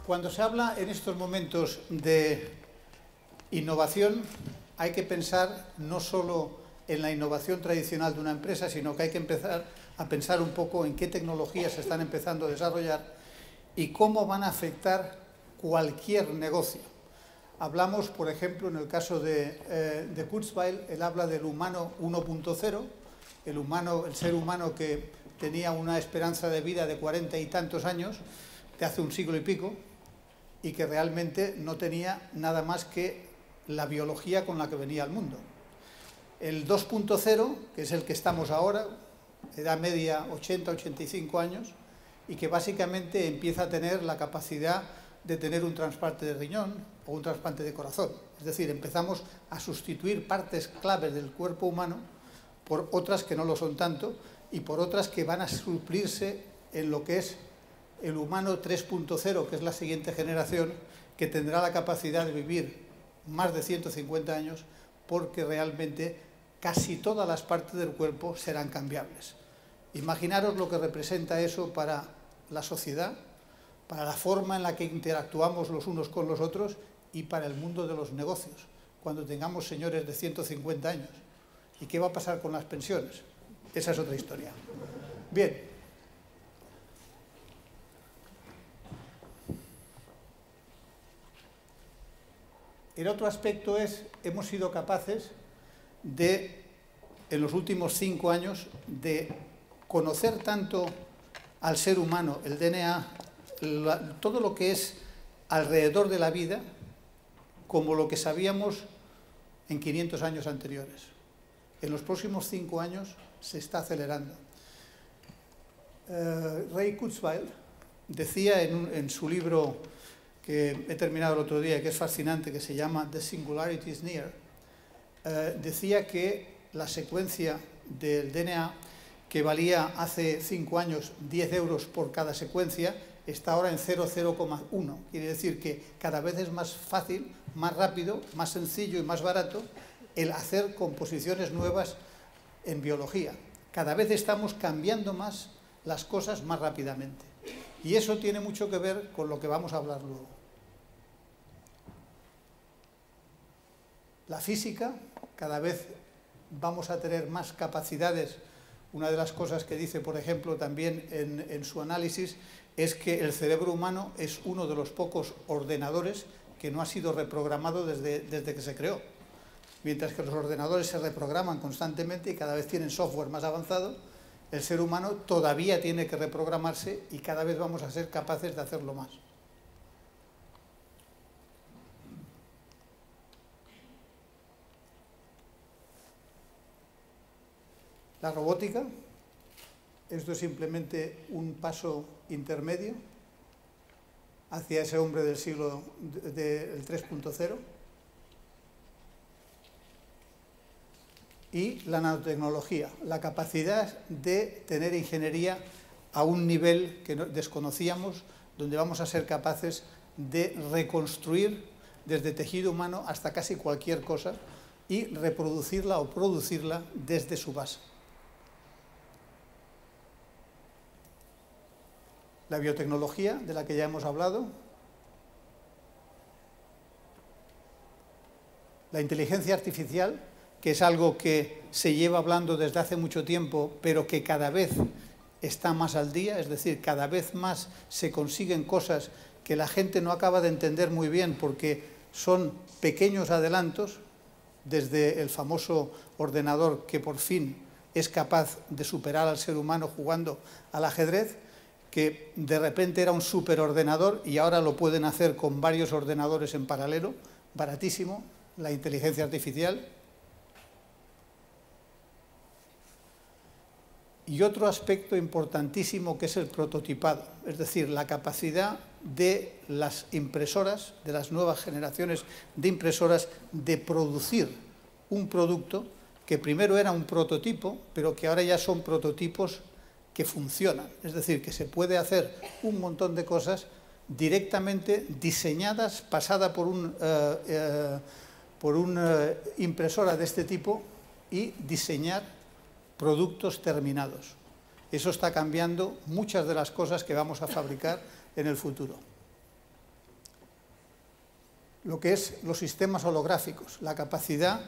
Cuando se habla en estos momentos de innovación, hay que pensar no solo en la innovación tradicional de una empresa, sino que hay que empezar a pensar un poco en qué tecnologías se están empezando a desarrollar y cómo van a afectar cualquier negocio. Hablamos, por ejemplo, en el caso de Kurzweil, él habla del humano 1.0, el ser humano que tenía una esperanza de vida de 40 y tantos años, de hace un siglo y pico, y que realmente no tenía nada más que la biología con la que venía al mundo. El 2.0, que es el que estamos ahora, edad media 80-85 años, y que básicamente empieza a tener la capacidad de tener un trasplante de riñón o un trasplante de corazón. Es decir, empezamos a sustituir partes claves del cuerpo humano por otras que no lo son tanto y por otras que van a suplirse en lo que es el humano 3.0, que es la siguiente generación, que tendrá la capacidad de vivir más de 150 años porque realmente casi todas las partes del cuerpo serán cambiables. Imaginaros lo que representa eso para la sociedad, para la forma en la que interactuamos los unos con los otros y para el mundo de los negocios, cuando tengamos señores de 150 años. ¿Y qué va a pasar con las pensiones? Esa es otra historia. Bien. El otro aspecto es, hemos sido capaces de, en los últimos 5 años, de conocer tanto al ser humano, el DNA, todo lo que es alrededor de la vida, como lo que sabíamos en 500 años anteriores. En los próximos 5 años se está acelerando. Ray Kurzweil decía en su libro que he terminado el otro día, que es fascinante, que se llama The Singularity is Near, decía que la secuencia del DNA, que valía hace 5 años 10 euros por cada secuencia, está ahora en 0,1. Quiere decir que cada vez es más fácil, más rápido, más sencillo y más barato el hacer composiciones nuevas en biología. Cada vez estamos cambiando más las cosas más rápidamente. Y eso tiene mucho que ver con lo que vamos a hablar luego. La física, cada vez vamos a tener más capacidades. Una de las cosas que dice, por ejemplo, también en su análisis, es que el cerebro humano es uno de los pocos ordenadores que no ha sido reprogramado desde que se creó. Mientras que los ordenadores se reprograman constantemente y cada vez tienen software más avanzado, el ser humano todavía tiene que reprogramarse y cada vez vamos a ser capaces de hacerlo más. La robótica, esto es simplemente un paso intermedio hacia ese hombre del siglo del 3.0. Y la nanotecnología, la capacidad de tener ingeniería a un nivel que desconocíamos, donde vamos a ser capaces de reconstruir desde tejido humano hasta casi cualquier cosa y reproducirla o producirla desde su base. La biotecnología, de la que ya hemos hablado. La inteligencia artificial, que es algo que se lleva hablando desde hace mucho tiempo, pero que cada vez está más al día, es decir, cada vez más se consiguen cosas que la gente no acaba de entender muy bien porque son pequeños adelantos, desde el famoso ordenador que por fin es capaz de superar al ser humano jugando al ajedrez, que de repente era un superordenador y ahora lo pueden hacer con varios ordenadores en paralelo, baratísimo, la inteligencia artificial. Y otro aspecto importantísimo que es el prototipado, es decir, la capacidad de las impresoras, de las nuevas generaciones de impresoras, de producir un producto que primero era un prototipo, pero que ahora ya son prototipos que funcionan. Es decir, que se puede hacer un montón de cosas directamente diseñadas, pasada por una impresora de este tipo y diseñar productos terminados. Eso está cambiando muchas de las cosas que vamos a fabricar en el futuro. lo que es los sistemas holográficos, la capacidad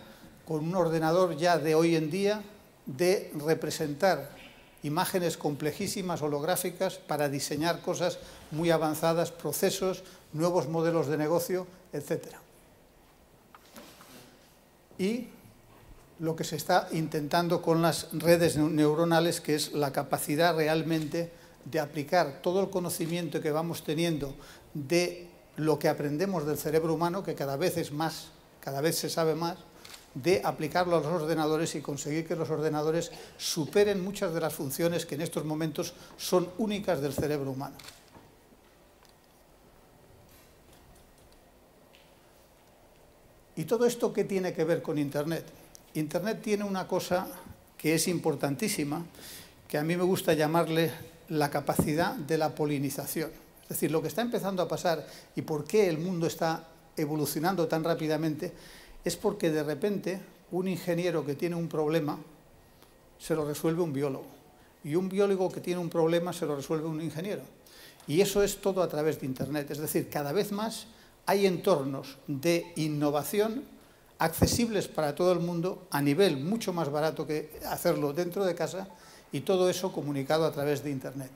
con un ordenador ya de hoy en día de representar imágenes complejísimas, holográficas, para diseñar cosas muy avanzadas, procesos, nuevos modelos de negocio, etc. Y lo que se está intentando con las redes neuronales, que es la capacidad realmente de aplicar todo el conocimiento que vamos teniendo de lo que aprendemos del cerebro humano, que cada vez es más, cada vez se sabe más, de aplicarlo a los ordenadores y conseguir que los ordenadores superen muchas de las funciones que en estos momentos son únicas del cerebro humano. ¿Y todo esto qué tiene que ver con Internet? Internet tiene una cosa que es importantísima, que a mí me gusta llamarle la capacidad de la polinización. Es decir, lo que está empezando a pasar y por qué el mundo está evolucionando tan rápidamente es porque de repente un ingeniero que tiene un problema se lo resuelve un biólogo, y un biólogo que tiene un problema se lo resuelve un ingeniero. Y eso es todo a través de Internet. Es decir, cada vez más hay entornos de innovación accesibles para todo el mundo a nivel mucho más barato que hacerlo dentro de casa, y todo eso comunicado a través de Internet.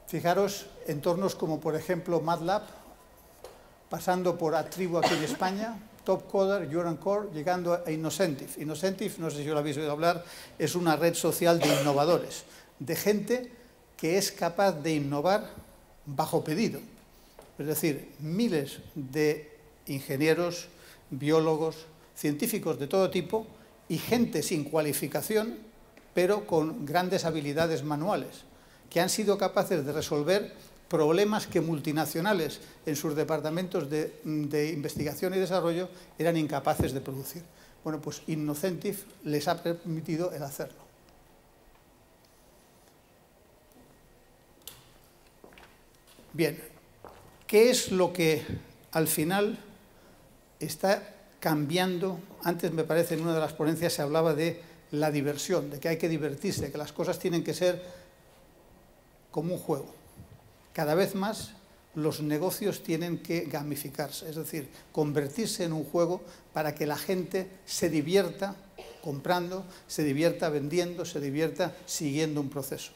Fijaros, entornos como por ejemplo MATLAB, pasando por Attribu aquí en España, Topcoder, Core, llegando a Innocentive. Innocentive, no sé si lo habéis oído hablar, es una red social de innovadores, de gente que es capaz de innovar bajo pedido. Es decir, miles de ingenieros, biólogos, científicos de todo tipo y gente sin cualificación, pero con grandes habilidades manuales, que han sido capaces de resolver problemas que multinacionales en sus departamentos de investigación y desarrollo eran incapaces de producir. Bueno, pues Innocentive les ha permitido el hacerlo. Bien, ¿qué es lo que al final está cambiando? Antes, me parece, en una de las ponencias se hablaba de la diversión, de que hay que divertirse, que las cosas tienen que ser como un juego. Cada vez más los negocios tienen que gamificarse, es decir, convertirse en un juego para que la gente se divierta comprando, se divierta vendiendo, se divierta siguiendo un proceso.